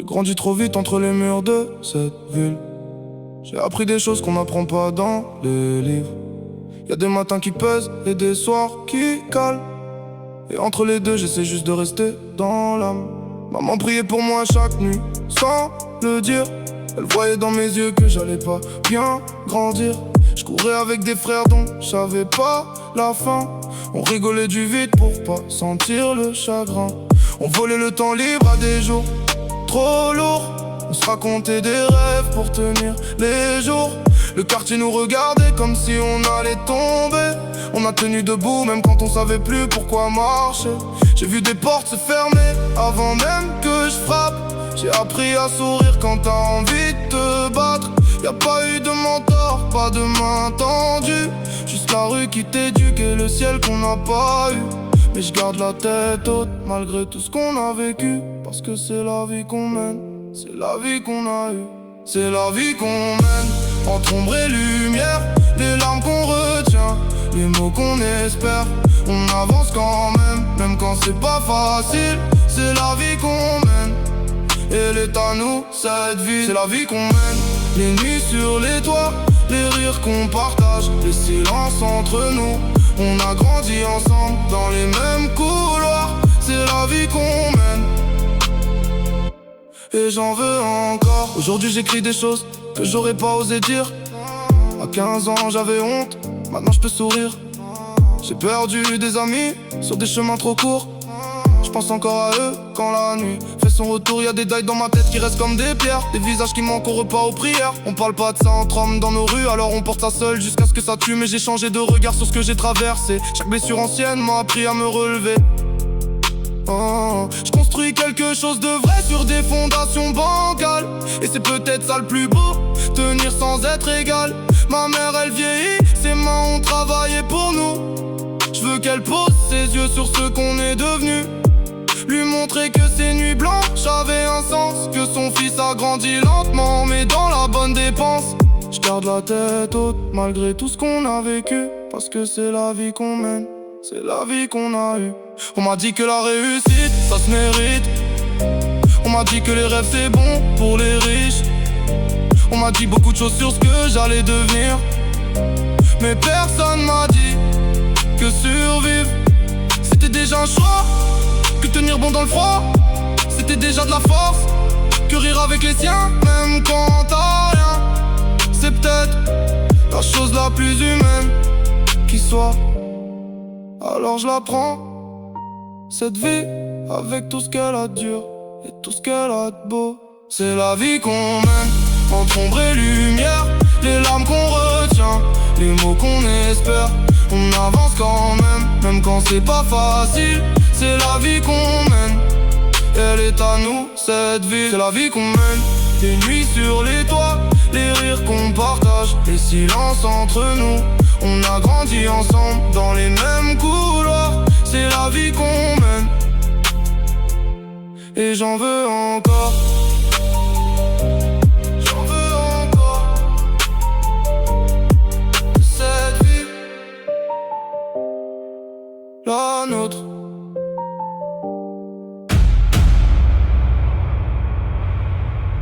J'ai grandi trop vite entre les murs de cette ville. J'ai appris des choses qu'on n'apprend pas dans les livres. Y'a des matins qui pèsent et des soirs qui calent. Et entre les deux j'essaie juste de rester dans l'âme. Maman priait pour moi chaque nuit sans le dire. Elle voyait dans mes yeux que j'allais pas bien grandir. Je courais avec des frères dont je savais pas la fin. On rigolait du vide pour pas sentir le chagrin. On volait le temps libre à des jours trop lourds. On se racontait des rêves pour tenir les jours. Le quartier nous regardait comme si on allait tomber. On a tenu debout même quand on savait plus pourquoi marcher. J'ai vu des portes se fermer avant même que je frappe. J'ai appris à sourire quand t'as envie de te battre. Y'a pas eu de mentor, pas de main tendue. Juste la rue qui t'éduque et le ciel qu'on n'a pas eu. Mais je garde la tête haute malgré tout ce qu'on a vécu. Parce que c'est la vie qu'on mène, c'est la vie qu'on a eue. C'est la vie qu'on mène, entre ombre et lumière. Les larmes qu'on retient, les mots qu'on espère. On avance quand même, même quand c'est pas facile. C'est la vie qu'on mène, et elle est à nous, cette vie. C'est la vie qu'on mène, les nuits sur les toits, les rires qu'on partage, les silences entre nous. On a grandi ensemble dans les mêmes couloirs. C'est la vie qu'on mène, et j'en veux encore. Aujourd'hui j'écris des choses que j'aurais pas osé dire. À 15 ans j'avais honte, maintenant je peux sourire. J'ai perdu des amis sur des chemins trop courts. Je pense encore à eux quand la nuit fait son retour. Y'a des dailles dans ma tête qui restent comme des pierres. Des visages qui manquent au repas, aux prières. On parle pas de ça entre hommes dans nos rues, alors on porte ça seul jusqu'à ce que ça tue. Mais j'ai changé de regard sur ce que j'ai traversé. Chaque blessure ancienne m'a appris à me relever. Je construis quelque chose de vrai sur des fondations bancales. Et c'est peut-être ça le plus beau, tenir sans être égal. Ma mère elle vieillit, ses mains ont travaillé pour nous. Je veux qu'elle pose ses yeux sur ce qu'on est devenu. Lui montrer que ses nuits blanches avaient un sens. Que son fils a grandi lentement mais dans la bonne dépense. Je garde la tête haute malgré tout ce qu'on a vécu. Parce que c'est la vie qu'on mène, c'est la vie qu'on a eue. On m'a dit que la réussite, ça se mérite. On m'a dit que les rêves c'est bon pour les riches. On m'a dit beaucoup de choses sur ce que j'allais devenir. Mais personne m'a dit que survivre c'était déjà un choix. Que tenir bon dans le froid c'était déjà de la force. Que rire avec les siens même quand t'as rien, c'est peut-être la chose la plus humaine qui soit. Alors je la prends, cette vie, avec tout ce qu'elle a de dur et tout ce qu'elle a de beau. C'est la vie qu'on mène, entre ombre et lumière. Les larmes qu'on retient, les mots qu'on espère. On avance quand même, même quand c'est pas facile. C'est la vie qu'on mène, elle est à nous, cette vie. C'est la vie qu'on mène, les nuits sur les toits, les rires qu'on partage, les silences entre nous. On a grandi ensemble dans les mêmes couloirs. C'est la vie qu'on mène, et j'en veux encore.